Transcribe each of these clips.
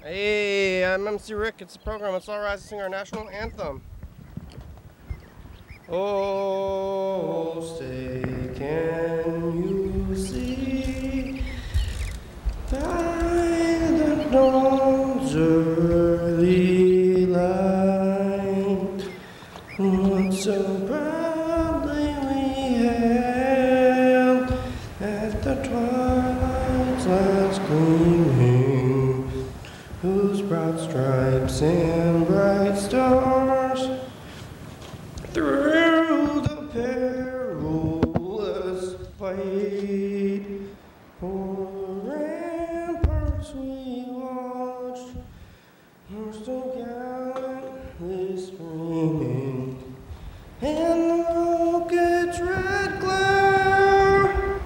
Hey, I'm MC Rick. It's a program. Let's all rise to sing our national anthem. Oh, say, can you see by the dawn's early light what so proudly we hailed at the twilight's last gleaming, whose broad stripes and bright stars through the perilous fight for the ramparts we watched were so gallantly streaming, and the rocket's red glare,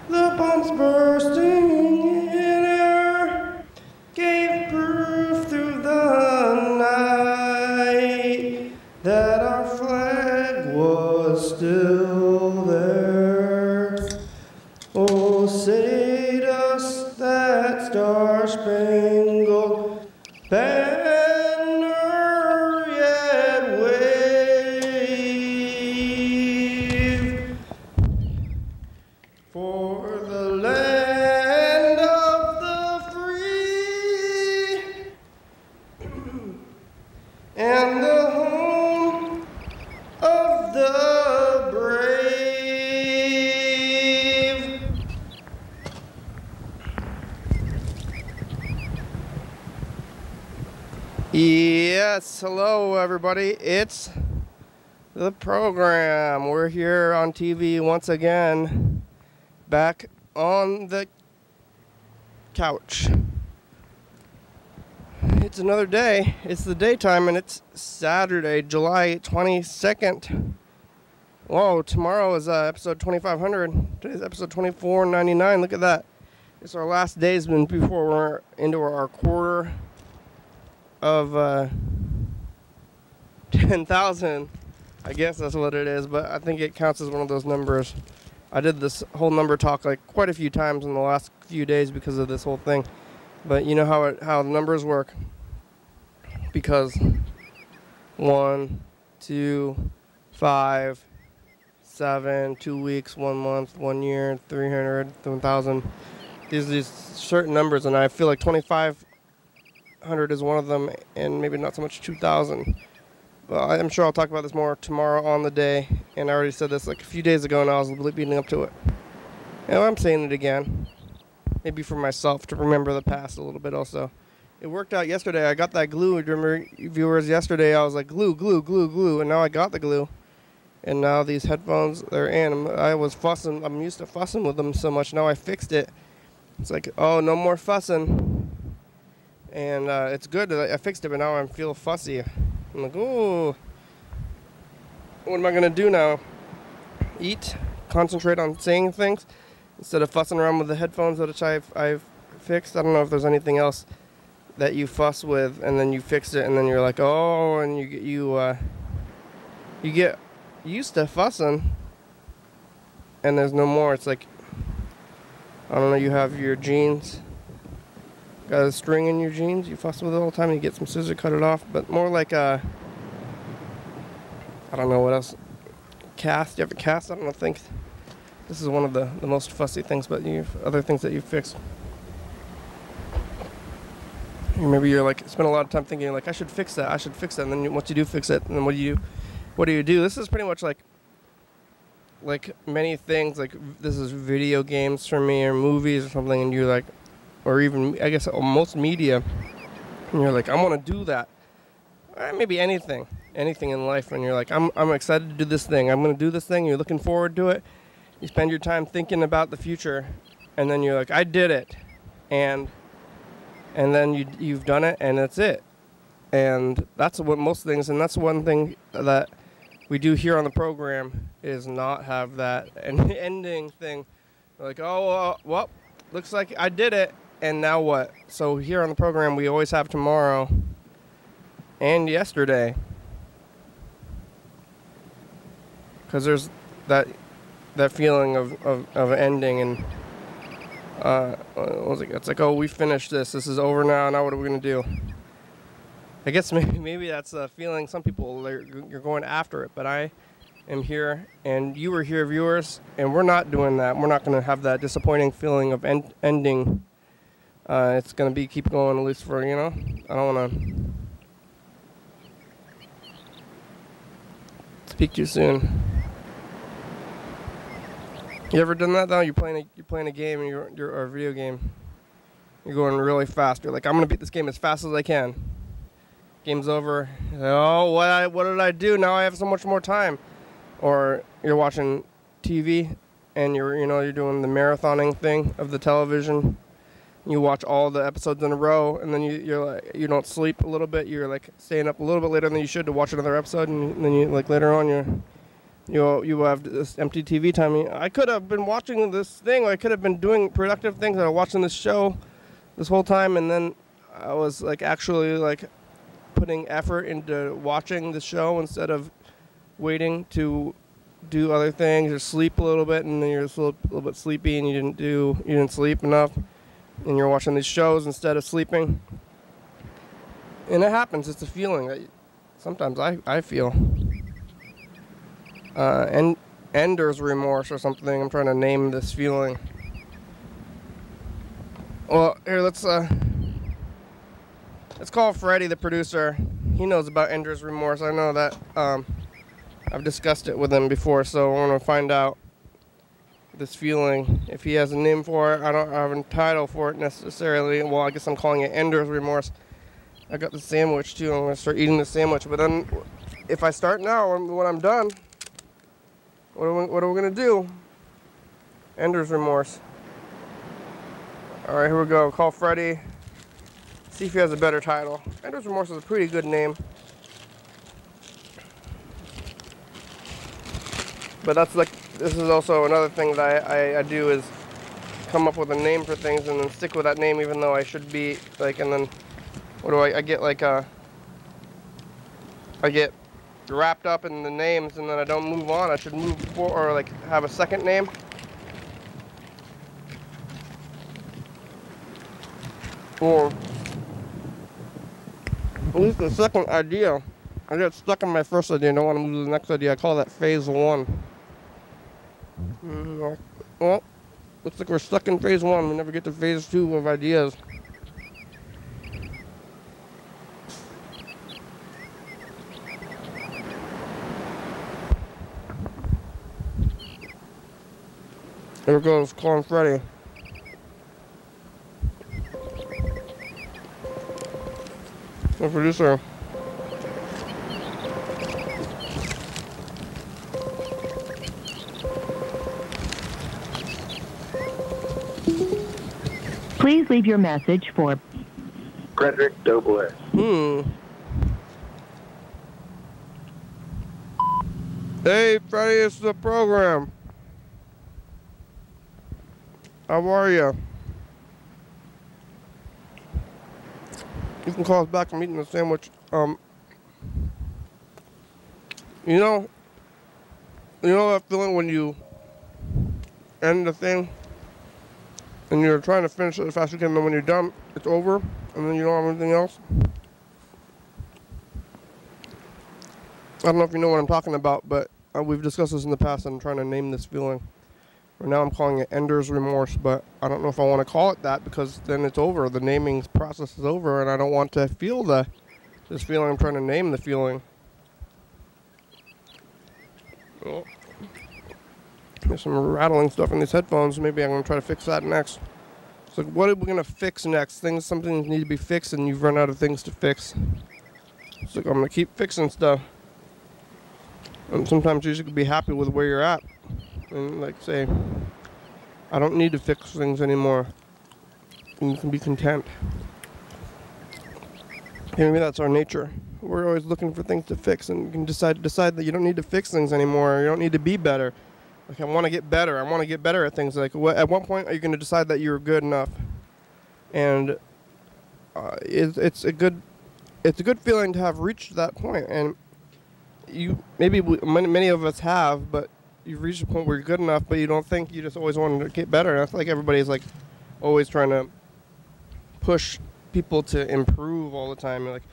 the bombs bursting in air, gave proof through the night that our flag was still there. Oh, say does that star-spangled banner yet wave for the land of the free and the home of the brave. Yes, hello everybody. It's the program. We're here on TV once again, back on the couch. It's another day. It's the daytime, and it's Saturday, July 22nd. Whoa, tomorrow is episode 2500. Today's episode 2499. Look at that. It's our last days before we're into our quarter of 10,000. I guess that's what it is, but I think it counts as one of those numbers. I did this whole number talk like quite a few times in the last few days because of this whole thing. But you know how the numbers work. Because 1, 2, 5, 7, 2 weeks, 1 month, 1 year, 300, 1,000. These certain numbers, and I feel like 2,500 is one of them, and maybe not so much 2,000. Well, I'm sure I'll talk about this more tomorrow on the day, and I already said this like a few days ago, and I was leading up to it. And I'm saying it again, maybe for myself to remember the past a little bit also. It worked out yesterday. I got that glue. Remember, viewers, yesterday I was like, glue, glue, glue, glue, and now I got the glue. And now these headphones, they're in. I was fussing. I'm used to fussing with them so much. Now I fixed it. It's like, oh, no more fussing. And it's good that I fixed it, but now I feel fussy. I'm like, oh, what am I going to do now? Eat? Concentrate on saying things? Instead of fussing around with the headphones that I've fixed? I don't know if there's anything else that you fuss with, and then you fix it, and then you're like, oh, and you get used to fussing, and there's no more. It's like, I don't know, you have your jeans, got a string in your jeans, you fuss with it all the time, and you get some scissors, cut it off, but more like I don't know what else, cast, you have a cast, I don't know, think this is one of the most fussy things, but you have other things that you fix. Maybe you're like, spend a lot of time thinking like, I should fix that, and then once you do fix it, and then what do you do? This is pretty much like many things, like this is video games for me, or movies or something, and you're like, or even, I guess, most media, and you're like, I want to do that. Maybe anything in life, and you're like, I'm excited to do this thing, I'm going to do this thing, you're looking forward to it, you spend your time thinking about the future, and then you're like, I did it, and then you've done it, and that's it. And that's what most things, and that's one thing that we do here on the program, is not have that ending thing. Like, oh, well, looks like I did it, and now what? So here on the program, we always have tomorrow and yesterday. Because there's that feeling of ending, and What was it? It's like, oh, we finished this. This is over now. Now what are we gonna do? I guess maybe that's a feeling. Some people you're going after it, but I am here, and you were here, viewers, and we're not doing that. We're not gonna have that disappointing feeling of ending. It's gonna be keep going, at least for I don't wanna speak too soon. You ever done that though? You're playing a game, and or a video game. You're going really fast. You're like, I'm gonna beat this game as fast as I can. Game's over. Oh, what did I do? Now I have so much more time. Or you're watching TV, and you're doing the marathoning thing of the television. You watch all the episodes in a row, and then you don't sleep a little bit. You're like staying up a little bit later than you should to watch another episode, and then you like later on you have this empty TV time. I could have been watching this thing, or I could have been doing productive things. I was watching this show this whole time, and then I was like actually like putting effort into watching the show instead of waiting to do other things or sleep a little bit, and then you're a little bit sleepy and you didn't sleep enough, and you're watching these shows instead of sleeping. And it happens. It's a feeling that sometimes I feel. Ender's remorse or something. I'm trying to name this feeling. Well, here, let's call Freddie, the producer. He knows about ender's remorse. I know that I've discussed it with him before, so I want to find out this feeling. If he has a name for it, I don't have a title for it necessarily. Well, I guess I'm calling it ender's remorse. I got the sandwich too. I'm going to start eating the sandwich. But then if I start now, when I'm done, what are we going to do? Ender's remorse. All right, here we go. Call Freddie. See if he has a better title. Ender's remorse is a pretty good name. But this is also another thing that I do is come up with a name for things and then stick with that name even though I should be like, and then what do I get like I get wrapped up in the names and then I don't move on. I should move forward or like have a second name. Or at least the second idea. I get stuck in my first idea and don't want to move to the next idea. I call that phase one. Well, looks like we're stuck in phase one. We never get to phase two of ideas. There goes calling Freddie. The producer. Please leave your message for Frederick Doble. Hey, Freddie, it's the program. How are you? You can call us back. I'm eating a sandwich. You know that feeling when you end the thing and you're trying to finish it as fast as you can, and then when you're done, it's over, and then you don't have anything else? I don't know if you know what I'm talking about, but we've discussed this in the past, and I'm trying to name this feeling. Right now I'm calling it ender's remorse, but I don't know if I want to call it that because then it's over. The naming process is over, and I don't want to feel this feeling. I'm trying to name the feeling. Oh. There's some rattling stuff in these headphones. Maybe I'm going to try to fix that next. So what are we going to fix next? Something need to be fixed, and you've run out of things to fix. So I'm going to keep fixing stuff. And sometimes you should be happy with where you're at. And like say, I don't need to fix things anymore. And you can be content. Maybe that's our nature. We're always looking for things to fix, and you can decide that you don't need to fix things anymore. Or you don't need to be better. Like I want to get better. I want to get better at things. Like at one point, are you going to decide that you're good enough? And it's a good feeling to have reached that point. And many of us have, but you've reached a point where you're good enough, but you don't think, you just always want to get better. And I feel like everybody's like always trying to push people to improve all the time. You're like,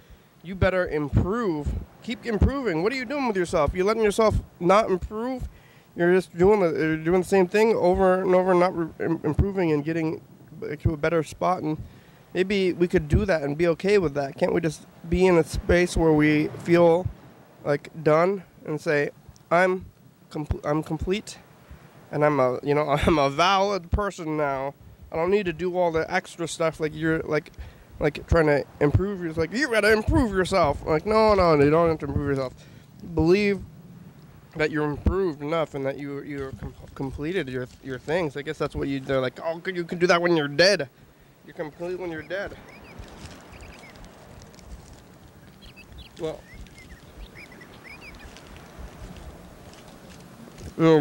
you better improve. Keep improving. What are you doing with yourself? You're letting yourself not improve. You're just doing the same thing over and over, and not improving and getting to a better spot. And maybe we could do that and be okay with that. Can't we just be in a space where we feel like done and say, I'm complete, and I'm a valid person now. I don't need to do all the extra stuff like you're like trying to improve yourself. Like, you gotta improve yourself. Like, no, you don't have to improve yourself. Believe that you're improved enough and that you're completed your things. I guess that's what they're like, oh, you can do that when you're dead. You're complete when you're dead. Well, well,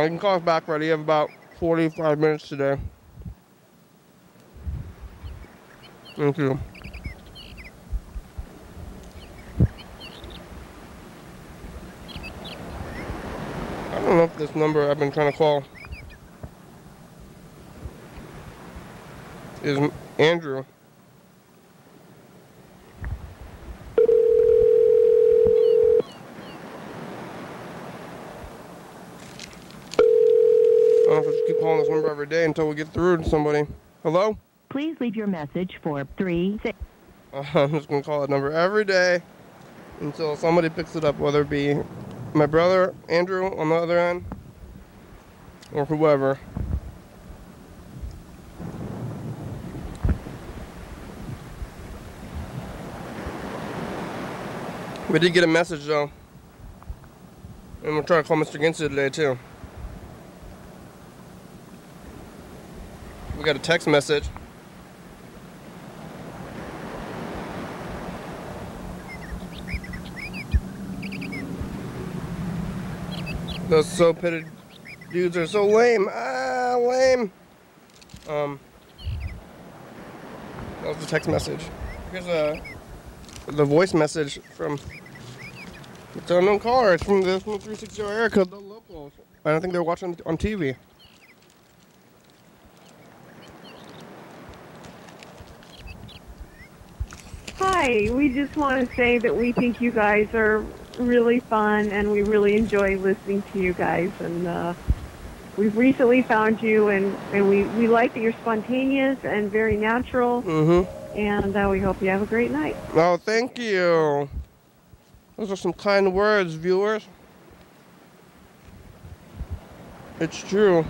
you can call us back, Freddie. You have about 45 minutes today. Thank you. I don't know if this number I've been trying to call is Andrew. I don't know if I just keep calling this number every day until we get through to somebody. Hello? Please leave your message for 36. I'm just going to call that number every day until somebody picks it up, whether it be my brother, Andrew, on the other end, or whoever. We did get a message, though. And we're trying to call Mr. Ginsu today, too. We got a text message. Those soap-pitted dudes are so lame. Ah, lame. That was the text message. Here's the voice message from the unknown caller. It's from the 360 area code, the locals. I don't think they're watching on TV. Hi, we just want to say that we think you guys are really fun and we really enjoy listening to you guys. And we've recently found you, and we like that you're spontaneous and very natural. Mm-hmm. And we hope you have a great night. Oh, thank you. Those are some kind words, viewers. It's true.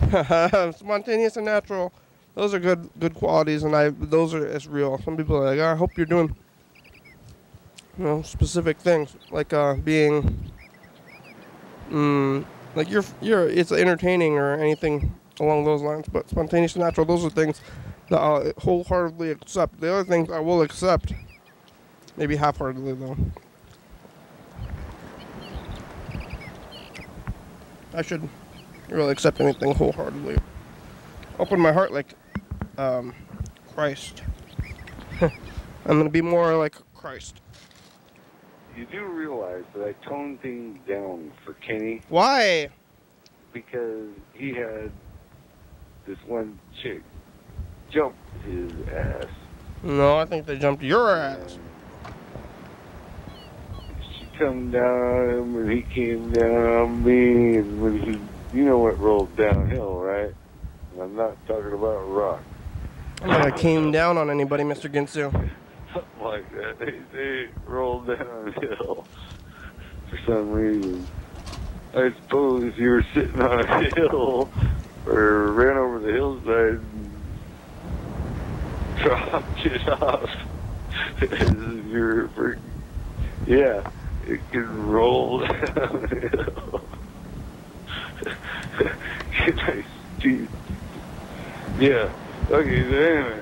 Spontaneous and natural. Those are good qualities, and it's real. Some people are like, I hope you're doing, specific things, like being, like it's entertaining or anything along those lines. But spontaneous and natural, those are things that I'll wholeheartedly accept. The other things I will accept, maybe half-heartedly though. I should really accept anything wholeheartedly. Open my heart like Christ. I'm going to be more like Christ. You do realize that I toned things down for Kenny Why? because he had this one chick jump his ass. No, I think they jumped your ass. She come down on him and he came down on me, and when he, you know what rolled downhill, right? And I'm not talking about rock. I don't think I came down on anybody, Mr. Ginsu. Something like that. They rolled downhill for some reason. I suppose you were sitting on a hill or ran over the hillside and dropped it off. Yeah, it can roll downhill. Nice teeth. Yeah. Okay, so anyway.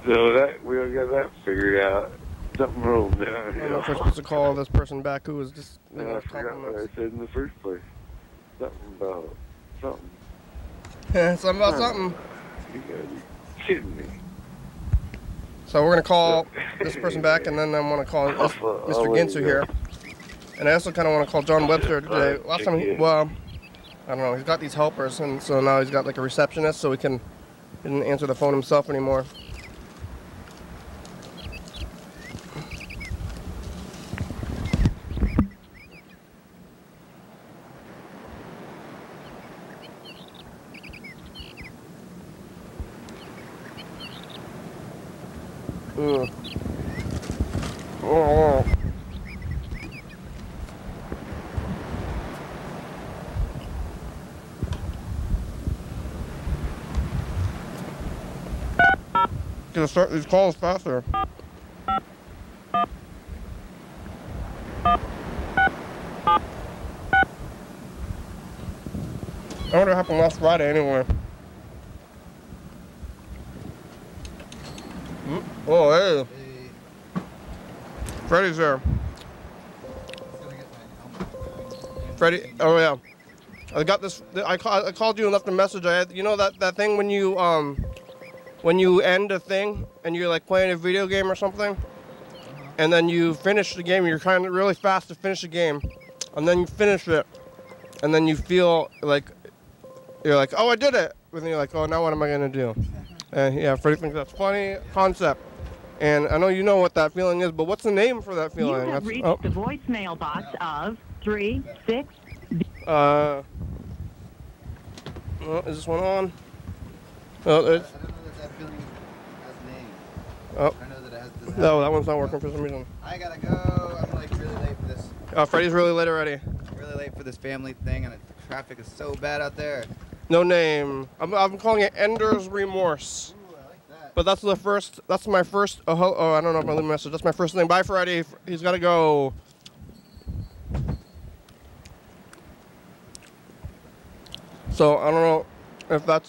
So we got that figured out. Something rolled downhill. I don't know if we're supposed to call this person back who was just I forgot what I said in the first place. Something about something. Something about something. You gotta be kidding me. So we're going to call this person back, and then I'm going to call Mr. Ginsu here. And I also kind of want to call John Webster today. Last time, well, I don't know. He's got these helpers, and so now he's got like a receptionist, so he didn't answer the phone himself anymore. Oh. Gonna start these calls faster. I wonder what happened last Friday anyway. Oh, hey. Freddie's there. Freddie, oh yeah. I got this, I called you and left a message. You know that thing when you end a thing and you're like playing a video game or something, and then you finish the game, you're trying really fast to finish the game, and then you finish it, and then you feel like, you're like, oh, I did it. And then you're like, oh, now what am I gonna do? And yeah, Freddie thinks that's a funny concept. And I know you know what that feeling is, but what's the name for that feeling? You have reached the voicemail box of 36. Oh, is this one on? Oh, I don't know that that feeling has a name. Oh. I know that it has No, that one's not working for some reason. I gotta go. I'm like really late for this. Oh, Freddie's really late already. I'm really late for this family thing, and the traffic is so bad out there. No name. I'm calling it Ender's Remorse. Ooh, I like that. But that's my first, oh, I don't know if I leave a message. That's my first thing. Bye, Freddie. He's got to go. So, I don't know if that's,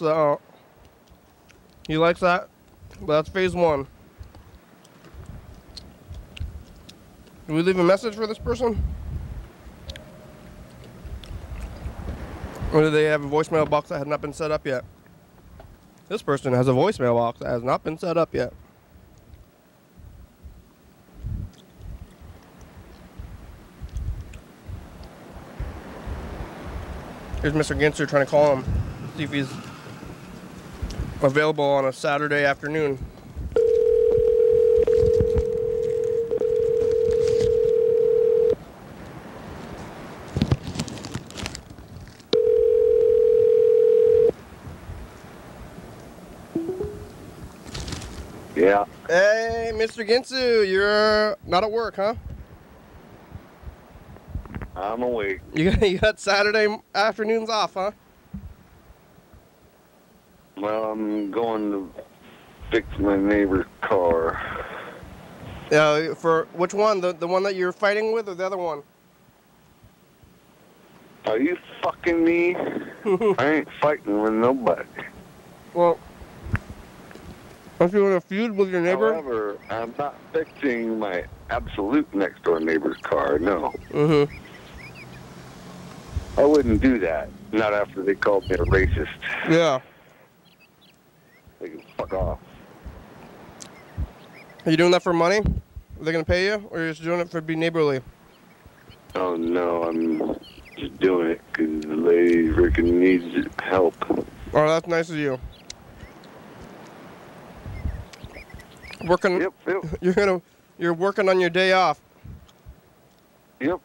he likes that, but that's phase one. Do we leave a message for this person? Or do they have a voicemail box that has not been set up yet? This person has a voicemail box that has not been set up yet. Here's Mr. Ginster trying to call him, see if he's available on a Saturday afternoon. Yeah. Hey, Mr. Ginsu, you're not at work, huh? I'm awake. You got Saturday afternoons off, huh? Well, I'm going to fix my neighbor's car. For which one? The one that you're fighting with or the other one? Are you fucking me? I ain't fighting with nobody. Well, aren't you in a feud with your neighbor? However, I'm not fixing my absolute next door neighbor's car, no. Mm-hmm. I wouldn't do that. Not after they called me a racist. Yeah. They can fuck off. Are you doing that for money? Are they going to pay you? Or are you just doing it for being neighborly? Oh, no, I'm just doing it because the lady freaking needs help. Oh, that's nice of you. Working. Yep. You're working on your day off. Yep.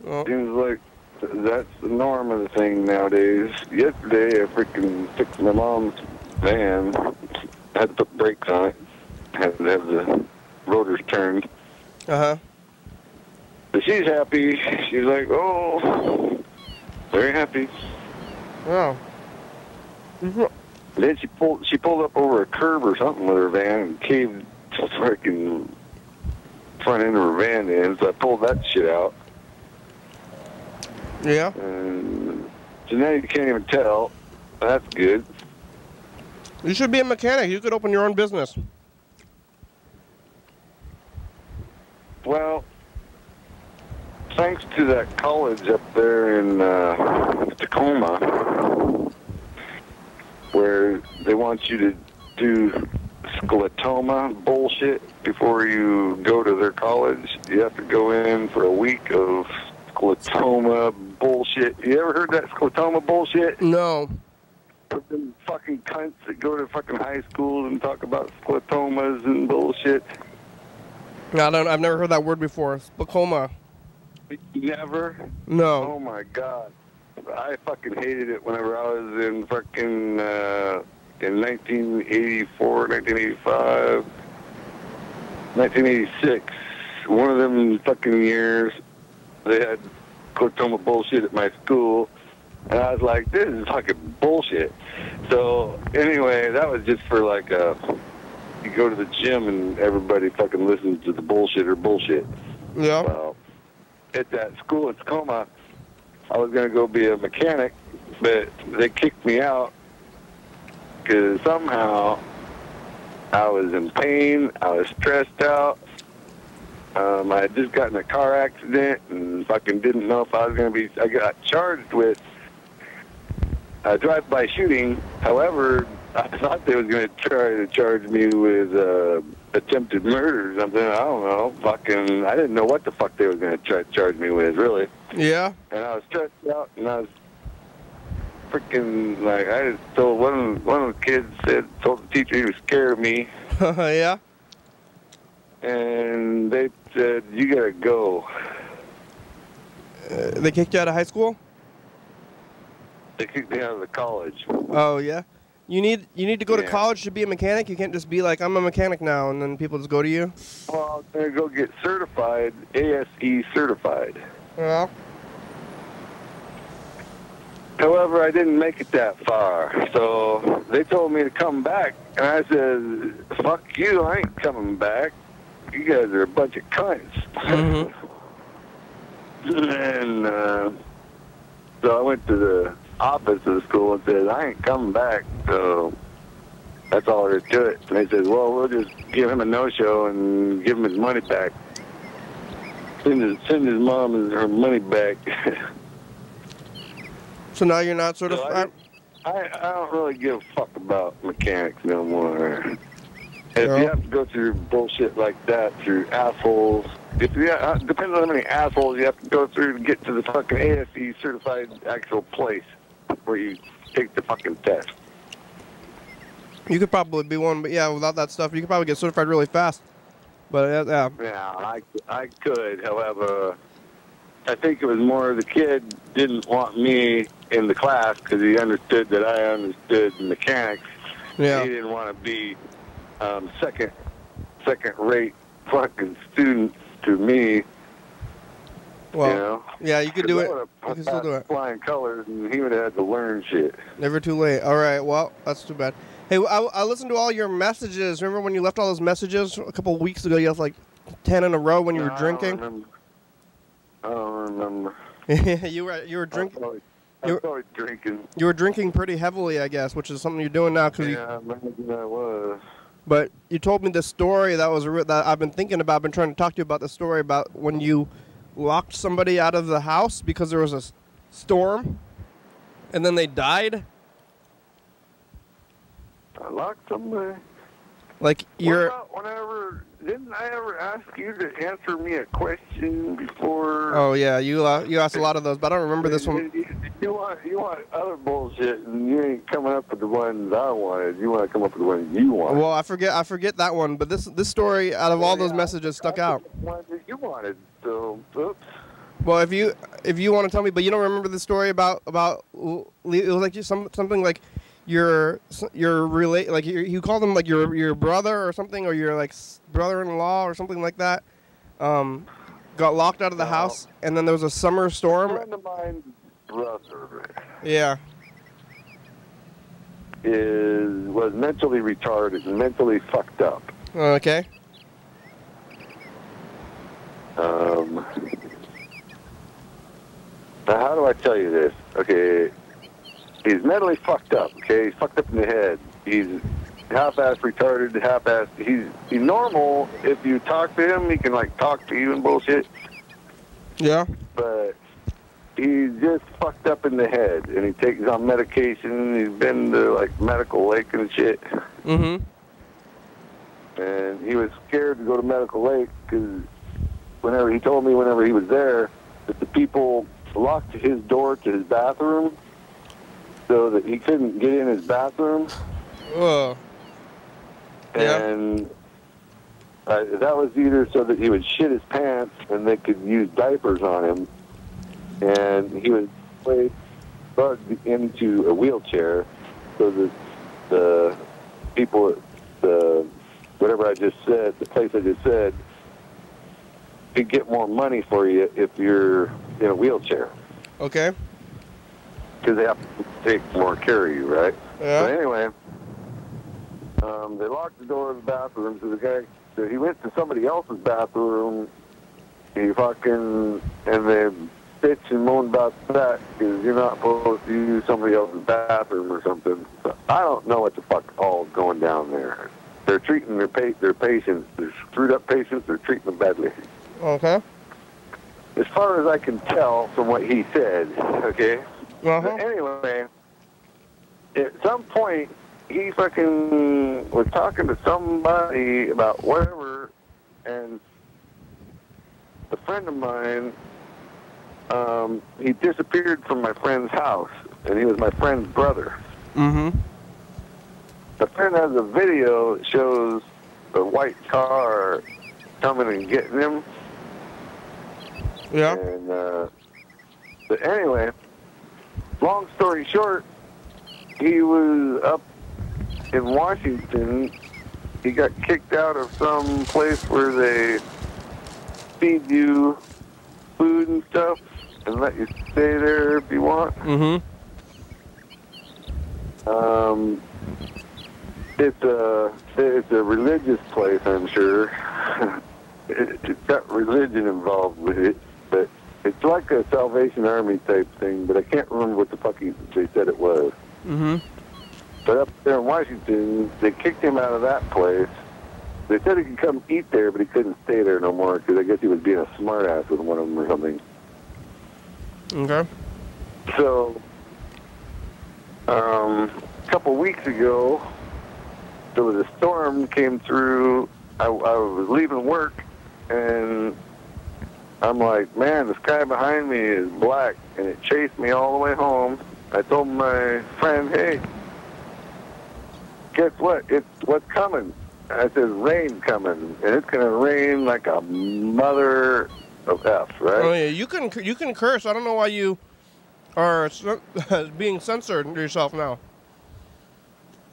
Oh. Seems like that's the norm of the thing nowadays. Yesterday, I freaking fixed my mom's van. I had to put brakes on it. Had to have the rotors turned. Uh-huh. But she's happy. She's like, oh, very happy. Wow. Then she pulled up over a curb or something with her van and caved the freaking front end of her van in. So I pulled that shit out. Yeah. And so now you can't even tell. That's good. You should be a mechanic. You could open your own business. Well, thanks to that college up there in Tacoma, where they want you to do scleratoma bullshit before you go to their college. You have to go in for a week of scleratoma bullshit. You ever heard that scleratoma bullshit? No. Put them fucking cunts that go to fucking high school and talk about scleratomas and bullshit. I've never heard that word before. Glaucoma. Never? No. Oh my god. I fucking hated it whenever I was in fucking, in 1984, 1985, 1986. One of them fucking years, they had scleratoma bullshit at my school. And I was like, this is fucking bullshit. So, anyway, that was just for like you go to the gym and everybody fucking listens to the bullshit. Yeah. Well, at that school in Tacoma, I was going to go be a mechanic, but they kicked me out because somehow I was in pain, I was stressed out. I had just gotten in a car accident and fucking didn't know if I was going to be, I got charged with a drive-by shooting. However, I thought they was going to try to charge me with attempted murder or something. I don't know. Fucking, I didn't know what the fuck they was going to try to charge me with, really. Yeah. And I was stressed out, and I was freaking, like, I just told one of the kids told the teacher he was scared of me. Yeah. And they said, you gotta go. They kicked you out of high school? They kicked me out of the college. Oh, yeah? You need to go to college to be a mechanic? You can't just be like, I'm a mechanic now, and then people just go to you? Well, I'm gonna go get certified, ASE certified. Well. However, I didn't make it that far, so they told me to come back, and I said, fuck you, I ain't coming back. You guys are a bunch of cunts. Mm-hmm. And so I went to the office of the school and said, I ain't coming back, so that's all there is to it. And they said, well, we'll just give him a no-show and give him his money back. Send his mom her money back. So now you're not certified? So I don't really give a fuck about mechanics no more. If you have to go through bullshit like that through assholes, depending on how many assholes you have to go through to get to the fucking ASE certified actual place where you take the fucking test. You could probably be one, but yeah, without that stuff, you could probably get certified really fast. But yeah. Yeah, I could. However, I think it was more the kid didn't want me in the class because he understood that I understood mechanics. Yeah. He didn't want to be second-rate fucking student to me. Well, you know? Yeah, you could do it. You can still do it. Flying colors, and he would have had to learn shit. Never too late. All right, well, that's too bad. Hey, I listened to all your messages. Remember when you left all those messages a couple of weeks ago? You left like 10 in a row when you were drinking? I don't remember. you were drinking. I was probably drinking. You were drinking pretty heavily, I guess, which is something you're doing now. Yeah, maybe I was. But you told me this story that I've been thinking about. I've been trying to talk to you about the story about when you locked somebody out of the house because there was a storm, and then they died. I locked somebody. Like you're. Didn't I ever ask you to answer me a question before? Oh yeah, you asked a lot of those, but I don't remember this one. You want other bullshit, and you ain't coming up with the ones I wanted. You want to come up with the ones you want. Well, I forget that one, but this story out of all those messages stuck out. The ones that you wanted. So, oops. Well, if you want to tell me, but you don't remember the story about it was like something like your like you called him like your brother or something, or your like brother-in-law or something like that. Got locked out of the house, and then there was a summer storm. A friend of mine's brother. Yeah. Was mentally retarded and mentally fucked up. Okay. Now, how do I tell you this? Okay, he's mentally fucked up. Okay, he's fucked up in the head. He's half-assed retarded, half-assed. He's normal. If you talk to him, he can like talk to you and bullshit. Yeah. But he's just fucked up in the head, and he's on medication. He's been to like medical lake and shit. Mm-hmm. and he was scared to go to Medical Lake because whenever he he was there, that the people locked his door to his bathroom so that he couldn't get in his bathroom. Oh. Yeah. And that was either so that he would shit his pants and they could use diapers on him, and he was plugged into a wheelchair so that the people at whatever I just said, the place I just said, could get more money for you if you're in a wheelchair. Okay. Because they have to take more care of you, right? Yeah. But anyway, they locked the door of the bathroom, so he went to somebody else's bathroom. And they bitch and moan about that because you're not supposed to use somebody else's bathroom or something. So I don't know what the fuck all is going down there. They're treating their patients, they're screwed up patients, they're treating them badly. Okay. As far as I can tell from what he said, okay? Uh-huh. But anyway, at some point, he fucking was talking to somebody about whatever, and a friend of mine, he disappeared from my friend's house, and he was my friend's brother. Mm-hmm. The friend has a video that shows the white car coming and getting him. Yeah. And, but anyway, long story short, he was up in Washington. He got kicked out of some place where they feed you food and stuff and let you stay there if you want. Mm-hmm. It's a religious place, I'm sure. It's got religion involved with it, but it's like a Salvation Army type thing, but I can't remember what the fuck they said it was. Mm-hmm. But up there in Washington, they kicked him out of that place. They said he could come eat there, but he couldn't stay there no more because I guess he was being a smartass with one of them or something. Okay. So, a couple weeks ago, there was a storm came through. I was leaving work, and I'm like, man, the sky behind me is black, and it chased me all the way home. I told my friend, hey, guess what? What's coming? I said, rain coming, and it's going to rain like a mother of F, right? Oh, yeah, you can curse. I don't know why you are being censored yourself now.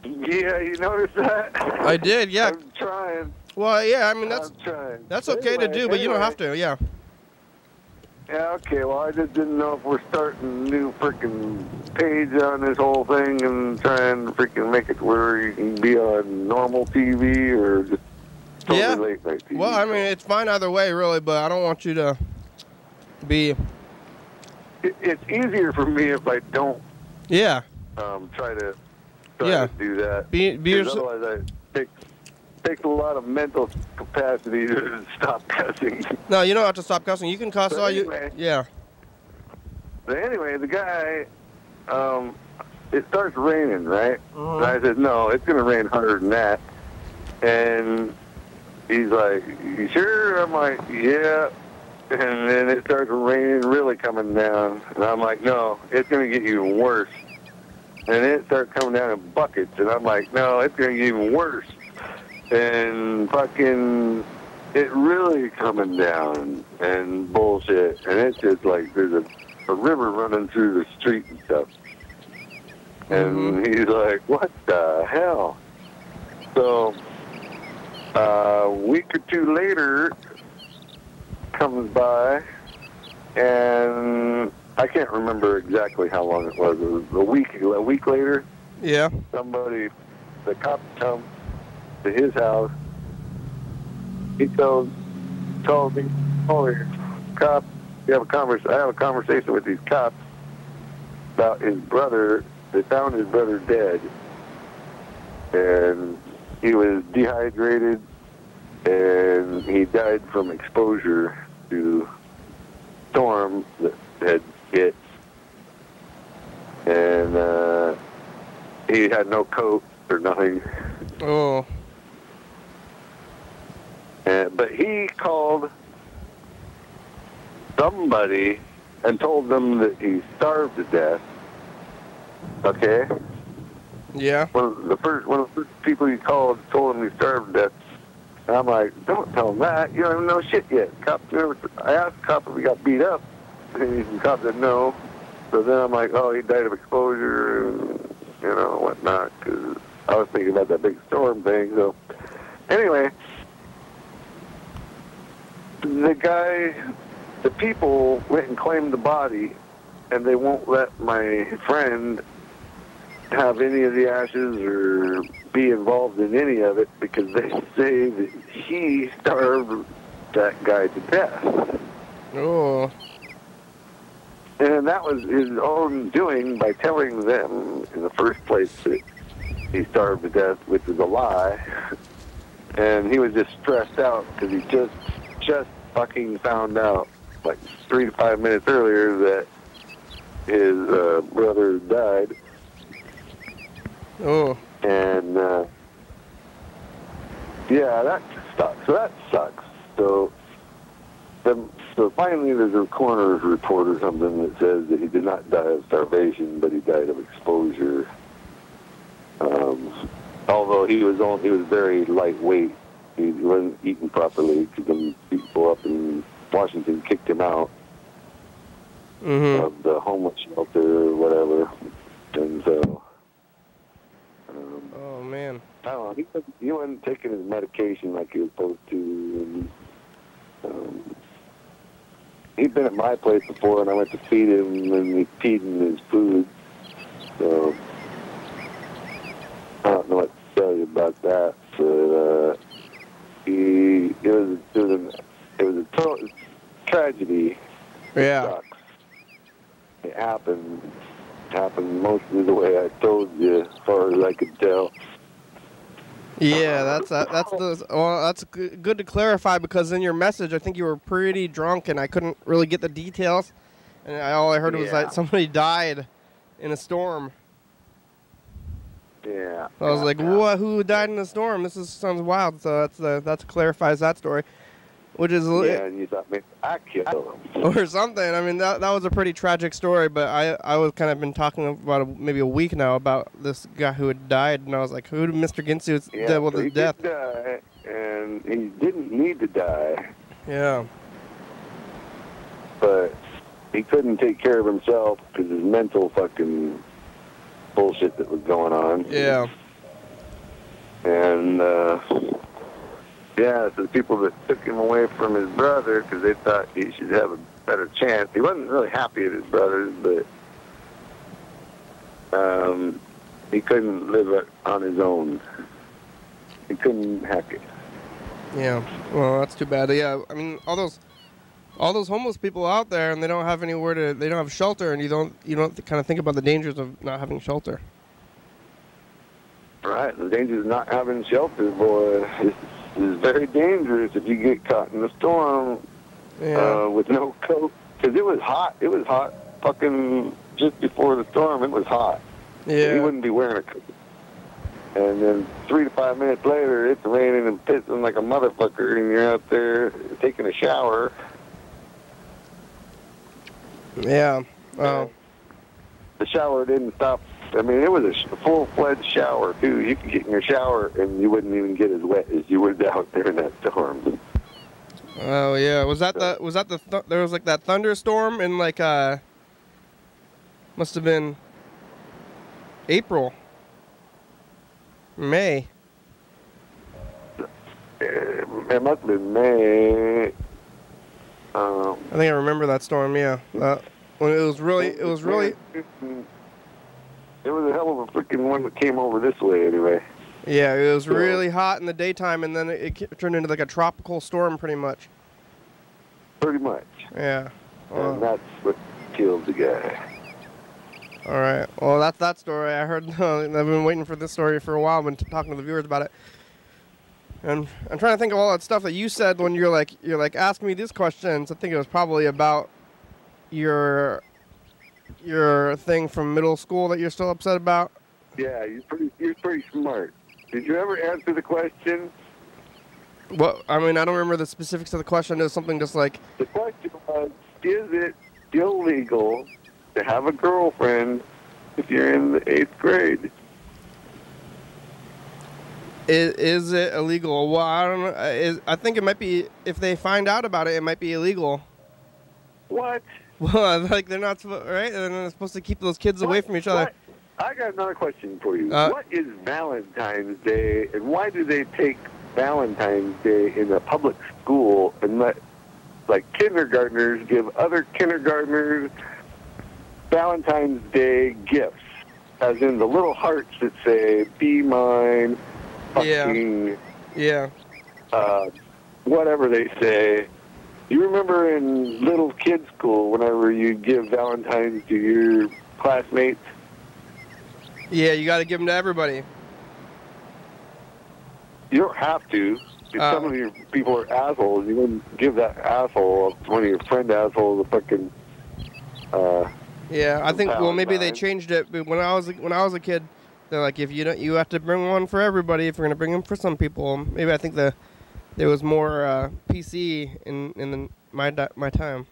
Yeah, you noticed that? I did, yeah. I'm trying. Well, yeah, I mean, I'm trying. that's okay to do, but you don't have to, yeah. Yeah, okay, well, I just didn't know if we're starting a new freaking page on this whole thing and trying to freaking make it where you can be on normal TV or just totally late night TV. Well, I mean, it's fine either way, really, but I don't want you to be... It's easier for me if I don't try to do that. Otherwise, it takes a lot of mental capacity to stop cussing. No, you don't have to stop cussing. You can cuss all anyway, you... Yeah. But anyway, the guy, it starts raining, right? Mm-hmm. And I said, no, it's going to rain harder than that. And he's like, you sure? I'm like, yeah. And then it starts raining, really coming down. And I'm like, no, it's going to get even worse. And then it starts coming down in buckets. And I'm like, no, it's going to get even worse. And fucking, it really coming down and bullshit. And it's just like there's a river running through the street and stuff. And he's like, what the hell? So, a week or two later comes by, and I can't remember exactly how long it was. It was a week later. Yeah. The cops come to his house. He told me, oh, cop, I have a conversation with these cops about his brother. They found his brother dead, and he was dehydrated, and he died from exposure to storm that had hit, and he had no coat or nothing. Oh. But he called somebody and told them that he starved to death. Okay? Yeah. One of the first people he called told him he starved to death. And I'm like, don't tell him that. You don't even know shit yet. I asked the cop if he got beat up. And the cop said no. So then I'm like, oh, he died of exposure and, whatnot. Because I was thinking about that big storm thing. So anyway, the people went and claimed the body, and they won't let my friend have any of the ashes or be involved in any of it because they say that he starved that guy to death. Oh. And that was his own doing by telling them in the first place that he starved to death, which was a lie. And he was just stressed out because he just fucking found out like 3 to 5 minutes earlier that his brother died. Oh. And yeah, that sucks. So that sucks. So finally there's a coroner's report or something that says that he did not die of starvation, but he died of exposure. Although he was very lightweight. He wasn't eating properly because the people up in Washington kicked him out of the homeless shelter or whatever. And so, oh, man. I don't know. He wasn't taking his medication like he was supposed to. And, he'd been at my place before, and I went to feed him, and he peed in his food. So I don't know what to tell you about that, but it was a total tragedy. Yeah. It sucks. It happened mostly the way I told you, as far as I could tell. Yeah, that's good to clarify, because in your message, I think you were pretty drunk and I couldn't really get the details, and all I heard was that somebody died in a storm. Yeah. So I was like, "What? Who died in a storm? This sounds wild." So that clarifies that story, which is and you thought maybe I killed him or something. I mean, that was a pretty tragic story, but I was kind of been talking about maybe a week now about this guy who had died, and I was like, who did Mr. Ginsu's dead with his death? He did die, and he didn't need to die. Yeah. But he couldn't take care of himself because his mental fucking bullshit that was going on. Yeah. And so the people that took him away from his brother because they thought he should have a better chance. He wasn't really happy at his brothers, but he couldn't live on his own. He couldn't hack it. Yeah. Well, that's too bad. Yeah. I mean, all those homeless people out there, and they don't have they don't have shelter, and you don't kind of think about the dangers of not having shelter. Right. The dangers of not having shelter, boy, is very dangerous if you get caught in a storm with no coat. Because it was hot. It was hot fucking just before the storm. It was hot. Yeah. So he wouldn't be wearing a coat. And then 3 to 5 minutes later, it's raining and pissing like a motherfucker, and you're out there taking a shower. Yeah. The shower didn't stop. I mean, it was a full-fledged shower, too. You could get in your shower, and you wouldn't even get as wet as you would out there in that storm. Oh, yeah. There was like that thunderstorm in like, must have been April, May. It must have been May. I think I remember that storm, yeah. When it was really... It was a hell of a freaking one that came over this way, anyway. Yeah, it was really hot in the daytime, and then it turned into like a tropical storm, pretty much. Pretty much. Yeah. And that's what killed the guy. All right. Well, that's that story. I heard. I've been waiting for this story for a while. I've been talking to the viewers about it. And I'm trying to think of all that stuff that you said when you're like asking me these questions. I think it was probably about your thing from middle school that you're still upset about. Yeah, you're pretty smart. Did you ever answer the question? Well, I mean, I don't remember the specifics of the question. It was something just like, The question was, is it illegal to have a girlfriend if you're in the 8th grade? is it illegal? Well, I don't know. I think it might be, if they find out about it, it might be illegal. What? Well, like they're not supposed, right? They're not supposed to keep those kids away from each other. What? I got another question for you. What is Valentine's Day, and why do they take Valentine's Day in a public school and let, like, kindergartners give other kindergartners Valentine's Day gifts, as in the little hearts that say, be mine, fucking, whatever they say. You remember in little kid school, whenever you give Valentine's to your classmates? Yeah, you got to give them to everybody. You don't have to. If some of your people are assholes, you wouldn't give that asshole, one of your friend assholes, a fucking. Yeah, I think. Well, maybe they changed it. But when I was a kid, they're like, if you don't, you have to bring one for everybody. If you're gonna bring them for some people, maybe I think there was more PC in my time.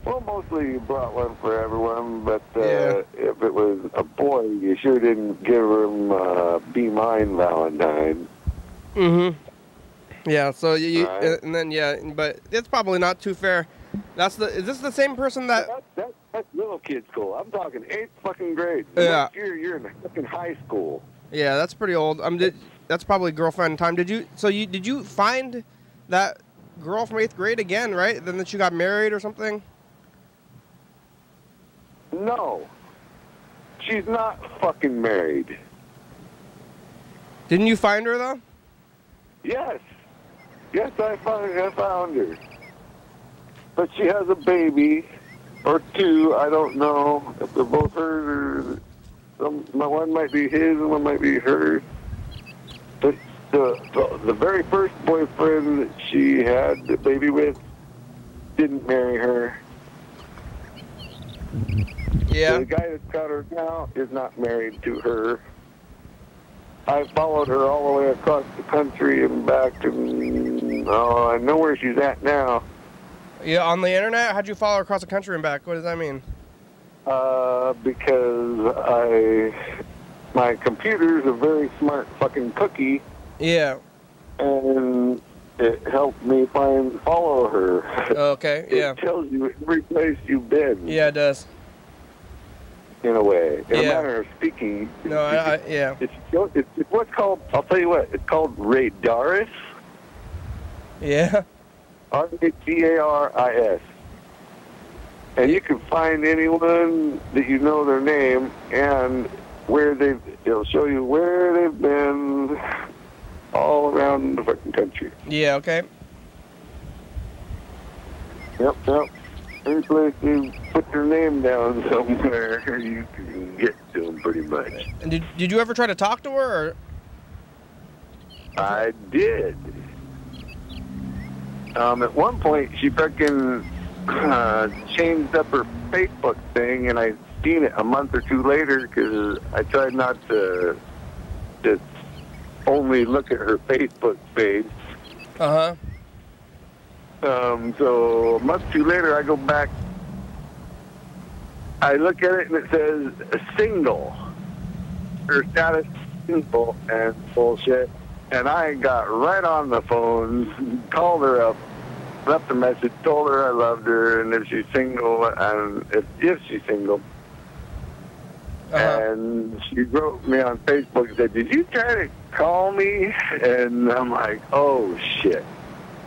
Well, mostly you brought one for everyone, but if it was a boy, you sure didn't give him Be Mine Valentine. Mm-hmm. Yeah, so right. And then, but it's probably not too fair. Is this the same person that... That's little kid school. I'm talking 8th fucking grade. Yeah. Next year, you're in the fucking high school. Yeah, that's pretty old. That's probably girlfriend time. Did you find that girl from 8th grade again, right? Then that you got married or something? No. She's not fucking married. Didn't you find her, though? Yes. Yes, I found her. But she has a baby, or two, I don't know if they're both hers, or one might be his and one might be hers. But the very first boyfriend that she had the baby with didn't marry her. Yeah. The guy that's got her now is not married to her. I followed her all the way across the country and back, and I know where she's at now. Yeah, on the internet? How'd you follow her across the country and back? What does that mean? Because my computer's a very smart fucking cookie. Yeah. And it helped me follow her. Okay, yeah. It tells you every place you've been. Yeah, it does. In a way. In a manner of speaking. No, yeah. It's what's called, I'll tell you what, it's called Radaris. Yeah. Radaris. And you can find anyone that you know their name and it'll show you where they've been all around the fucking country. Yeah, okay. Yep. Any place you put your name down somewhere, you can get to them pretty much. And did you ever try to talk to her? Or? I did. At one point, she fucking changed up her Facebook thing, and I seen it a month or two later because I tried not to just only look at her Facebook page. Uh-huh. So a month or two later, I go back. I look at it, and it says single. Her status single and bullshit. And I got right on the phone, called her up, left a message, told her I loved her, and if she's single, and if she's single. And she wrote me on Facebook and said, "Did you try to call me?" And I'm like, "Oh, shit."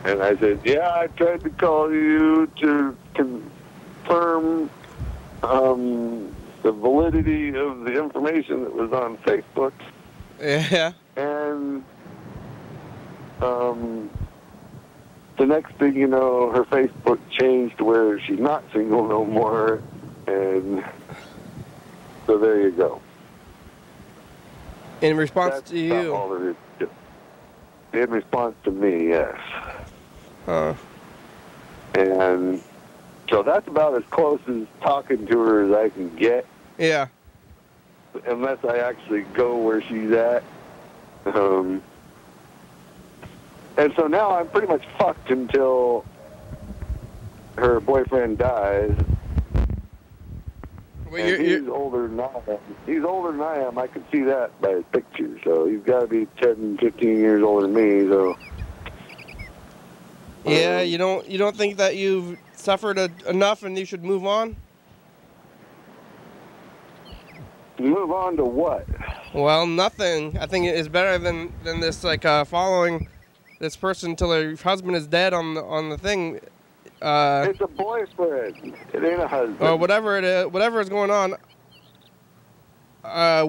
And I said, "Yeah, I tried to call you to confirm the validity of the information that was on Facebook." Yeah. And the next thing you know, her Facebook changed to where she's not single no more, and so there you go. In response That's to you? all there is to it. In response to me, yes. And so that's about as close as talking to her as I can get. Yeah. Unless I actually go where she's at. And so now I'm pretty much fucked until her boyfriend dies. Well, And he's older than I am. He's older than I am. I can see that by his picture. So he's got to be 10, 15 years older than me. So. Yeah, you don't think that you've suffered enough and you should move on? Move on to what? Well, nothing. I think it's better than this like following this person until her husband is dead on the thing. It's a boyfriend. It ain't a husband. Or whatever it is, whatever is going on.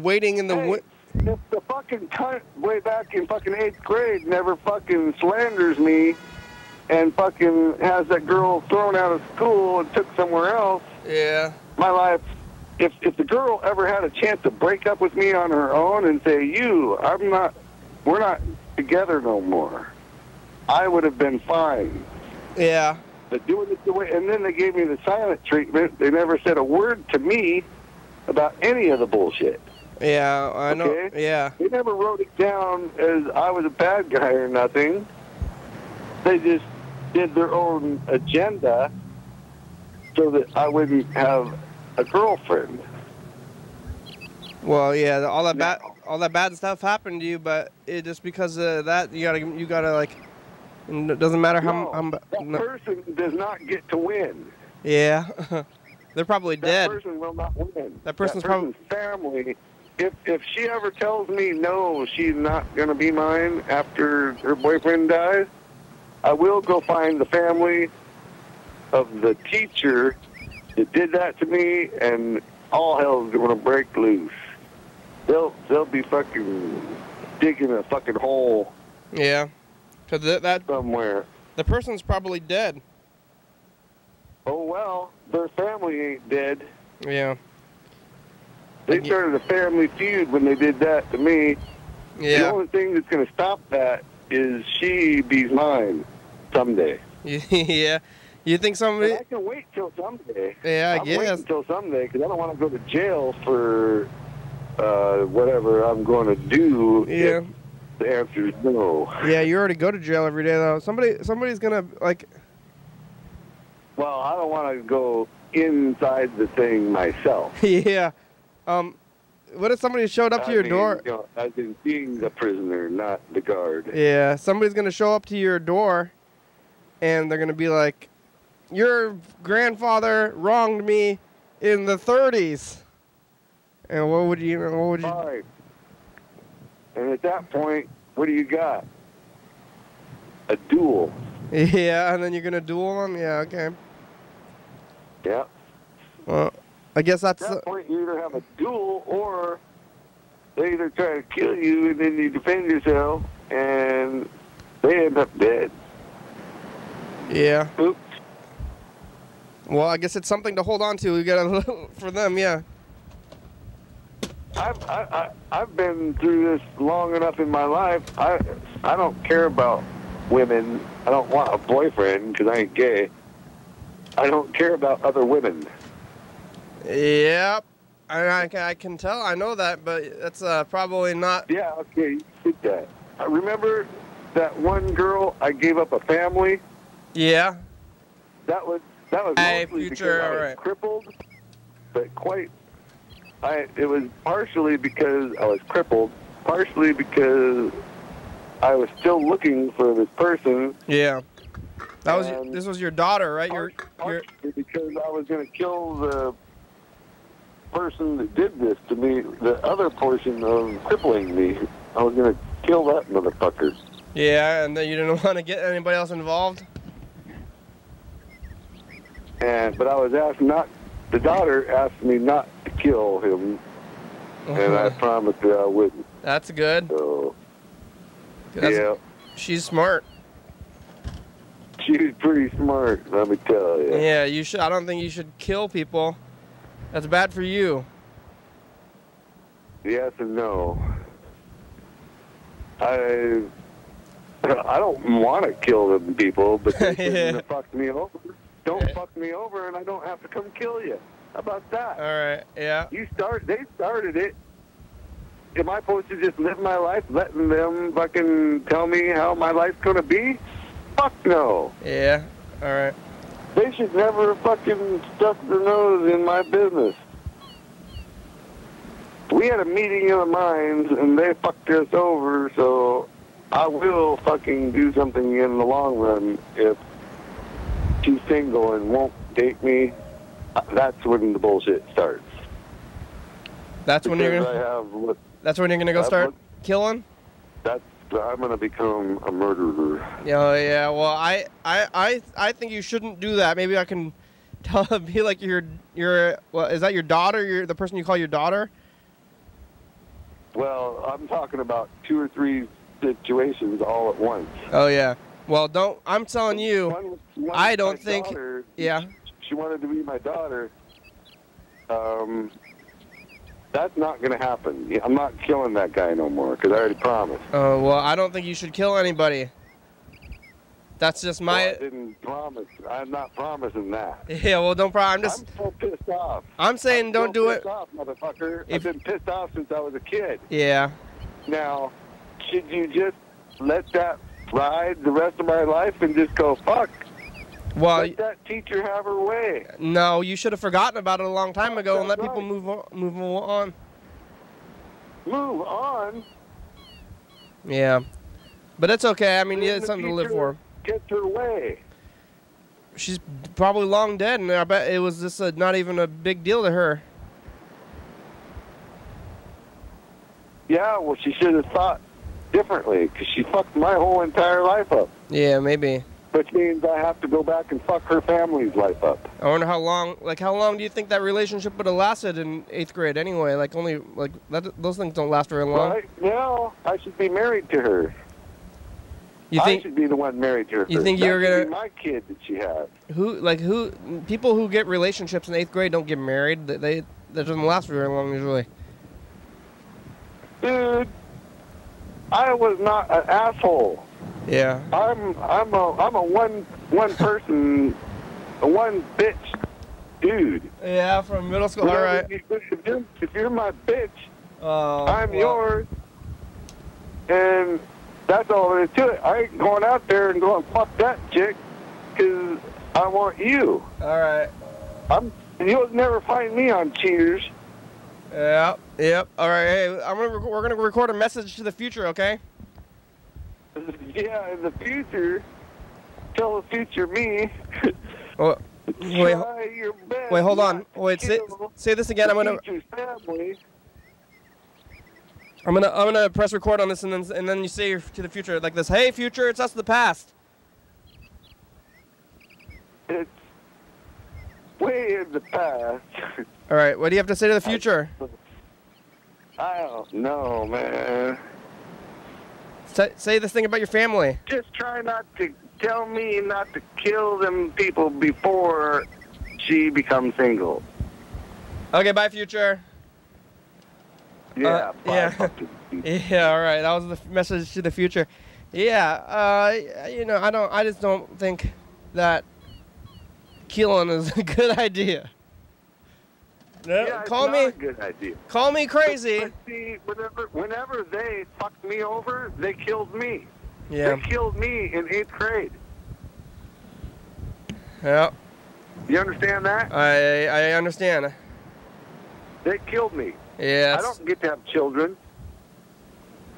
Waiting in the if the fucking cunt way back in fucking 8th grade never fucking slanders me and fucking has that girl thrown out of school and took somewhere else. Yeah. My life. If the girl ever had a chance to break up with me on her own and say, we're not together no more, I would have been fine. Yeah. But doing it the way, and then they gave me the silent treatment. They never said a word to me about any of the bullshit. Yeah, I know. Okay? Yeah. They never wrote it down as I was a bad guy or nothing. They just did their own agenda so that I wouldn't have a girlfriend. Well, yeah, all that bad stuff happened to you, but it just because of that you gotta like. It doesn't matter how. That person does not get to win. Yeah, they're probably dead. That person will not win. That person's probably family. If she ever tells me no, she's not gonna be mine after her boyfriend dies, I will go find the family of the teacher that did that to me, and all hell's gonna break loose. They'll be fucking digging a fucking hole. Yeah, because that somewhere. The person's probably dead. Oh well, their family ain't dead. Yeah. They started a family feud when they did that to me. Yeah. The only thing that's gonna stop that is she be mine someday. Yeah. You think somebody? And I can wait till someday. Yeah, I guess. Wait until someday because I don't want to go to jail for whatever I'm going to do. Yeah. If the answer is no. Yeah, you already go to jail every day though. Somebody's gonna like. Well, I don't want to go inside the thing myself. Yeah. What if somebody showed up to your door? You know, I've been being the prisoner, not the guard. Yeah, somebody's gonna show up to your door, and they're gonna be like, "Your grandfather wronged me in the 30s." And what would you? All right. And at that point, what do you got? A duel. Yeah, and then you're gonna duel them. Yeah, okay. Yeah. Well, I guess that's. At that point, you either have a duel or they either try to kill you and then you defend yourself and they end up dead. Yeah. Oops. Well, I guess it's something to hold on to. We gotta for them, yeah. I've been through this long enough in my life. I don't care about women. I don't want a boyfriend because I ain't gay. I don't care about other women. Yep. I can tell. I know that, but that's probably not. Yeah, okay, you did that. I remember that one girl I gave up a family. Yeah. That was mostly because I was right. crippled, but it was partially because I was crippled, partially because I was still looking for this person. Yeah. This was your daughter, right? Partially because I was going to kill the person that did this to me, the other portion of crippling me. I was going to kill that motherfucker. Yeah, and then you didn't want to get anybody else involved? But I was asked not, the daughter asked me not to kill him, and I promised that I wouldn't. That's good. So, yeah. She's smart. She's pretty smart, let me tell you. Yeah, you should. I don't think you should kill people. That's bad for you. Yes and no. I don't want to kill them people, but they fuck me over. Don't fuck me over, and I don't have to come kill you. How about that? All right. Yeah. They started it. am I supposed to just live my life letting them fucking tell me how my life's gonna be? Fuck no. Yeah. All right. They should never fucking stuff their nose in my business. We had a meeting of the minds, and they fucked us over, so I will fucking do something in the long run if she's single and won't date me. That's when the bullshit starts. That's when you're gonna. That's when you're gonna go start killing. I'm gonna become a murderer. Yeah. Well, I think you shouldn't do that. Maybe I can be like your. Well, is that your daughter? The person you call your daughter? Well, I'm talking about 2 or 3 situations all at once. Oh yeah. Well, don't. I'm telling you. I don't think. Daughter, yeah. She wanted to be my daughter. That's not going to happen. I'm not killing that guy no more because I already promised. Oh, well, I don't think you should kill anybody. That's just my... Well, I didn't promise. I'm not promising that. Yeah, well, don't I'm just... I'm so pissed off. I'm saying don't do it. I'm pissed off, motherfucker. I've been pissed off since I was a kid. Yeah. Now, should you just let that ride the rest of my life and just go, fuck? Well, let that teacher have her way. No, you should have forgotten about it a long time ago and let people move on. Move on? Move on? Yeah. But it's okay. I mean, it's something to live for. Gets her way. She's probably long dead, and I bet it was just not even a big deal to her. Yeah, well, she should have thought differently, because she fucked my whole entire life up. Yeah, maybe. Which means I have to go back and fuck her family's life up. I wonder how long do you think that relationship would have lasted in 8th grade anyway? Like, those things don't last very long. Right now, I should be married to her. I should be the one married to her. You think you're gonna... be my kid that she has. People who get relationships in 8th grade don't get married. That doesn't last very long usually. Dude, I was not an asshole. Yeah. I'm a one person, a one bitch dude. Yeah, from middle school. All right. If you're my bitch, I'm yours, and that's all there is to it. I ain't going out there and going fuck that chick, because I want you. All right. You'll never find me on Cheaters. Yep. All right. Hey, we're gonna record a message to the future, okay? Yeah, in the future, tell the future me. Oh, wait, hold on. Wait, say this again. I'm gonna press record on this, and then you say to the future like this. Hey, future, it's us, the past. It's way in the past. All right. What do you have to say to the future? I don't know, man. Say this thing about your family. Just try not to tell me not to kill them people before she becomes single. Okay, bye, future. Yeah, bye. Yeah, all right. That was the message to the future. Yeah, I just don't think that killing is a good idea. No, yeah, it's not a good idea. Call me crazy. But see, whenever they fucked me over, they killed me. Yeah. They killed me in 8th grade. Yeah. You understand that? I understand. They killed me. Yeah. I don't get to have children.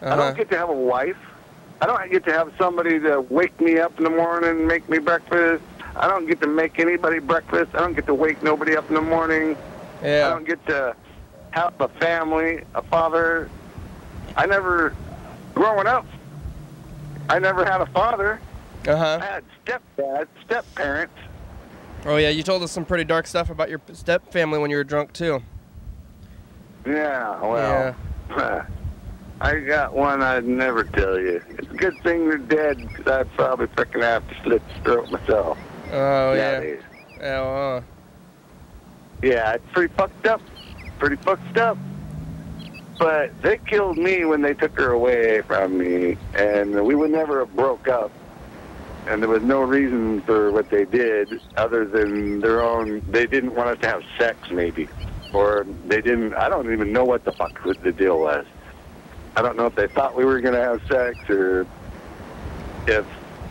I don't get to have a wife. I don't get to have somebody to wake me up in the morning and make me breakfast. I don't get to make anybody breakfast. I don't get to wake nobody up in the morning. Yeah. I don't get to have a family, a father. Growing up, I never had a father. I had step-parents. Oh, yeah, you told us some pretty dark stuff about your step-family when you were drunk, too. Yeah, well, I got one I'd never tell you. It's a good thing they're dead, because I'd probably freaking have to slit the throat myself. Oh, nowadays. Yeah. Well, yeah, it's pretty fucked up. But they killed me when they took her away from me, and we would never have broke up. And there was no reason for what they did other than their own. They didn't want us to have sex, maybe. Or they didn't. I don't even know what the fuck the deal was. I don't know if they thought we were going to have sex or if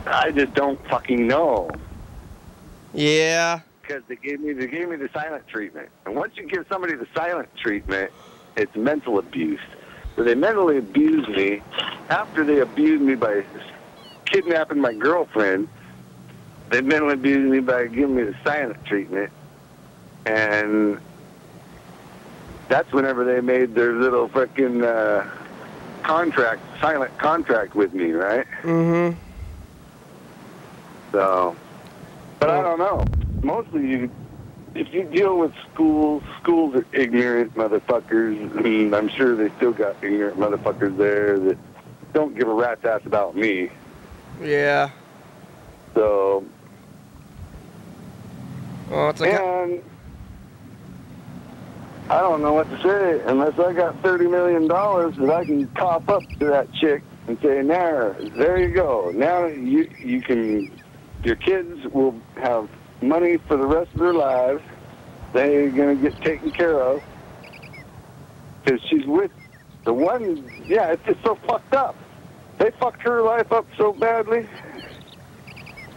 I just don't fucking know. Yeah. Because they gave me the silent treatment. And once you give somebody the silent treatment, it's mental abuse. So they mentally abused me. After they abused me by kidnapping my girlfriend, they mentally abused me by giving me the silent treatment. And that's whenever they made their little fucking silent contract with me, right? Mm-hmm. So, but I don't know. Mostly, if you deal with schools are ignorant motherfuckers, and I'm sure they still got ignorant motherfuckers there that don't give a rat's ass about me. Yeah. So, Well, it's like and I don't know what to say unless I got $30 million that I can cop up to that chick and say, there you go. Now you can, your kids will have money for the rest of their lives. They're going to get taken care of. Because she's with the one, yeah, it's just so fucked up. They fucked her life up so badly.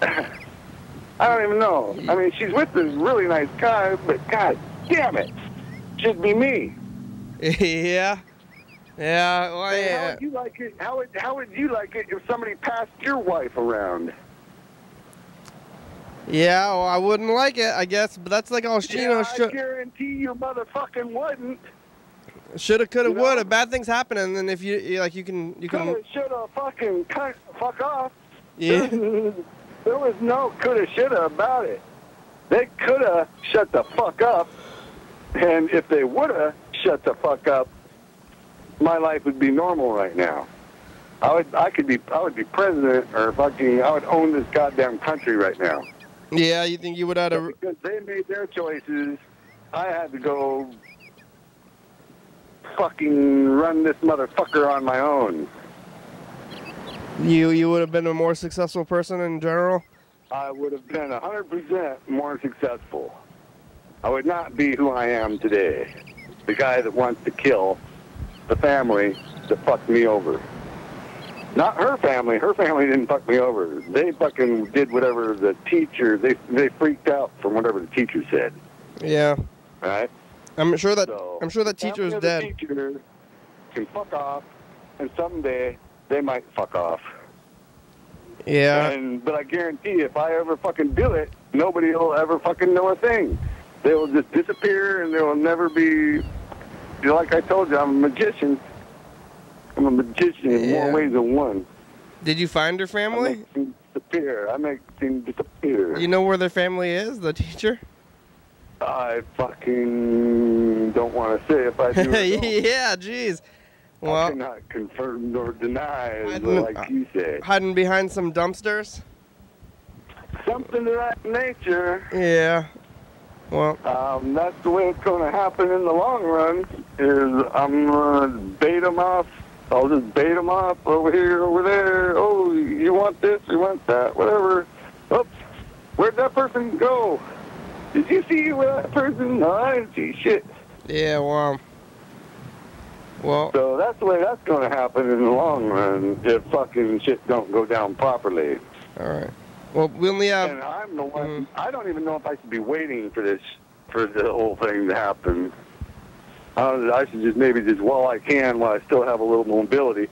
I don't even know. I mean, she's with this really nice guy, but god damn it. Should be me. Yeah. Yeah. Well, Hey, yeah. how would you like it? How would you like it if somebody passed your wife around? Yeah, well, I wouldn't like it, I guess, but that's like all I guarantee you motherfucking wouldn't. shoulda, coulda, You know? woulda. Bad things happen, and then if you you can. Coulda, shoulda, fucking fuck off. Yeah. There was no coulda, shoulda about it. They coulda shut the fuck up, and if they woulda shut the fuck up, my life would be normal right now. I would be president, or fucking, I would own this goddamn country right now. Yeah, you think you would have to? Because they made their choices, I had to go fucking run this motherfucker on my own. You would have been a more successful person in general. I would have been 100% more successful. I would not be who I am today. The guy that wants to kill the family that fucked me over. Not her family. Her family didn't fuck me over. They fucking did whatever the teacher, they freaked out from whatever the teacher said. Yeah. Right? I'm sure that The teacher's family of dead. The teacher can fuck off, and someday they might fuck off. Yeah. But I guarantee if I ever fucking do it, nobody will ever fucking know a thing. They will just disappear, and they will never be. Like I told you, I'm a magician. I'm a magician in more ways than one. Did you find her I family? make things disappear. I make things disappear. You know where their family is, the teacher? I fucking don't want to say if I do or don't. Yeah, jeez. Well, I cannot confirm nor deny, like you said. Hiding behind some dumpsters? Something of that nature. Yeah. Well, that's the way it's going to happen in the long run, is I'm going to bait them off. I'll just bait them off over here, over there. Oh, you want this, you want that, whatever. Oops, where'd that person go? Did you see where that person? No, I didn't see shit. yeah, well. So that's the way that's going to happen in the long run if fucking shit don't go down properly. All right. Well, we only have... And I'm the one, I don't even know if I should be waiting for the whole thing to happen. I should just maybe while I can, while I still have a little mobility,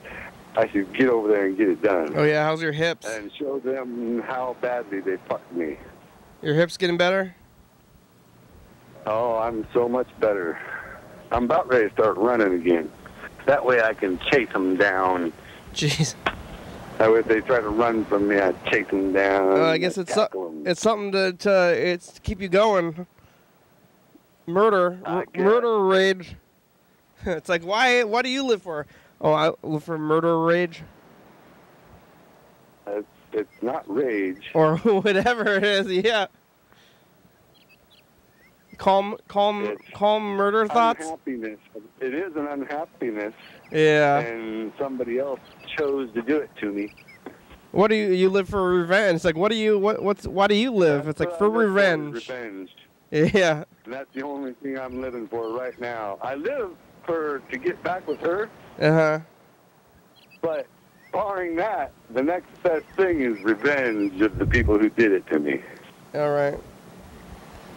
I should get over there and get it done. Oh, yeah, how's your hips? And show them how badly they fucked me. Your hips getting better? Oh, I'm so much better. I'm about ready to start running again. That way I can chase them down. Jeez. That way if they try to run from me, I chase them down. I guess it's something to keep you going. Murder rage. It's like, what do you live for? Oh, I live for murder rage. It's not rage. Or whatever it is, yeah. Calm murder thoughts? Unhappiness. It is an unhappiness. Yeah. And somebody else chose to do it to me. What do you live for revenge? It's like, why do you live? It's like for revenge. Yeah. And that's the only thing I'm living for right now. I live to get back with her. Uh-huh. But barring that, the next best thing is revenge of the people who did it to me. All right.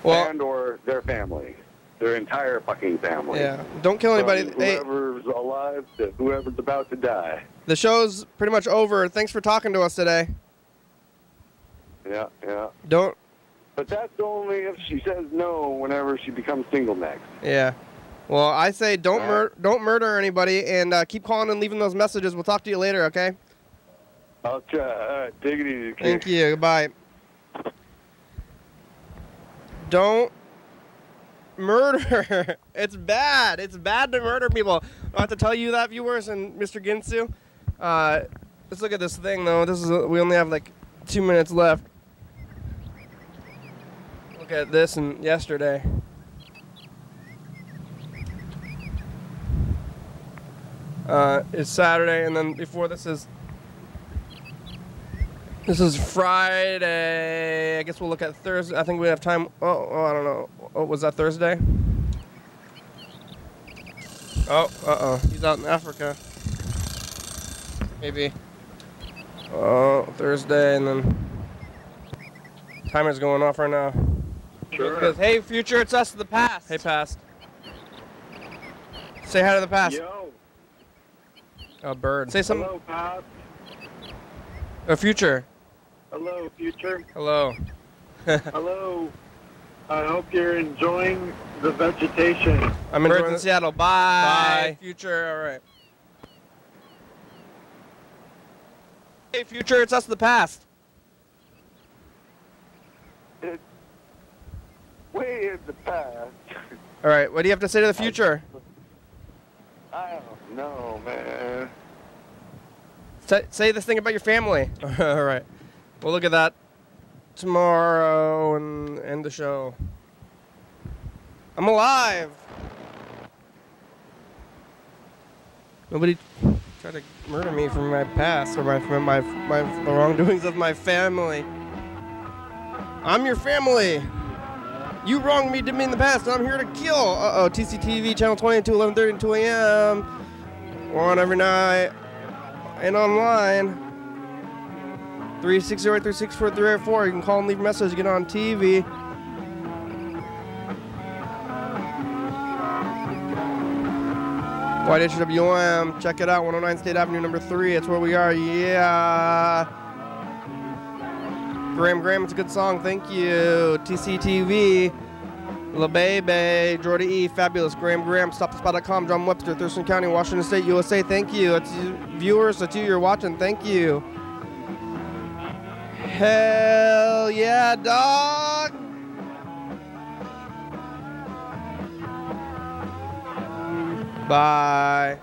Well, And or their family. Their entire fucking family. yeah. Don't kill anybody. From Hey, whoever's alive to whoever's about to die. the show's pretty much over. Thanks for talking to us today. Yeah, yeah. Don't. But that's only if she says no whenever she becomes single next. Yeah. Well, I say don't All right. don't murder anybody, and keep calling and leaving those messages. We'll talk to you later, okay? I'll try. All right, take it easy. Thank you. Goodbye. Don't murder. It's bad. It's bad to murder people. I have to tell you that, viewers, and Mr. Ginsu. Let's look at this thing, though. We only have like 2 minutes left. Look at this and yesterday. It's Saturday, and then before this is Friday. I guess we'll look at Thursday. I think we have time. Oh, I don't know. Oh, was that Thursday? Oh, he's out in Africa. Maybe. Oh, Thursday, and then timer's going off right now. Sure. Because, hey, future, it's us, the past. Hey, past. Say hi to the past. Yo. Oh, bird. Say something. Hello, past. Oh, future. Hello, future. Hello. Hello. I hope you're enjoying the vegetation. I'm enjoying in Seattle. Bye. Bye. Future. All right. Hey, future, it's us, the past. It's way in the past. All right. What do you have to say to the future? I don't know, man. Say this thing about your family. All right. We'll look at that tomorrow and end the show. I'm alive. Nobody tried to murder me from my past or from my the wrongdoings of my family. I'm your family. You wronged me to me in the past, and I'm here to kill. Uh-oh, TCTV, channel 22, 11:30 and 2 a.m. We're on every night and online. 360-364-384. You can call and leave a message, get on TV. YDHWM, check it out, 109 State Avenue, number 3. That's where we are, yeah. Graham, it's a good song, thank you. TCTV, La Baby, Jordy E, Fabulous, Graham, StopTheSpot.com, John Webster, Thurston County, Washington State, USA, thank you. That's you, viewers, that's you, you're watching, thank you. Hell yeah, dog! Bye.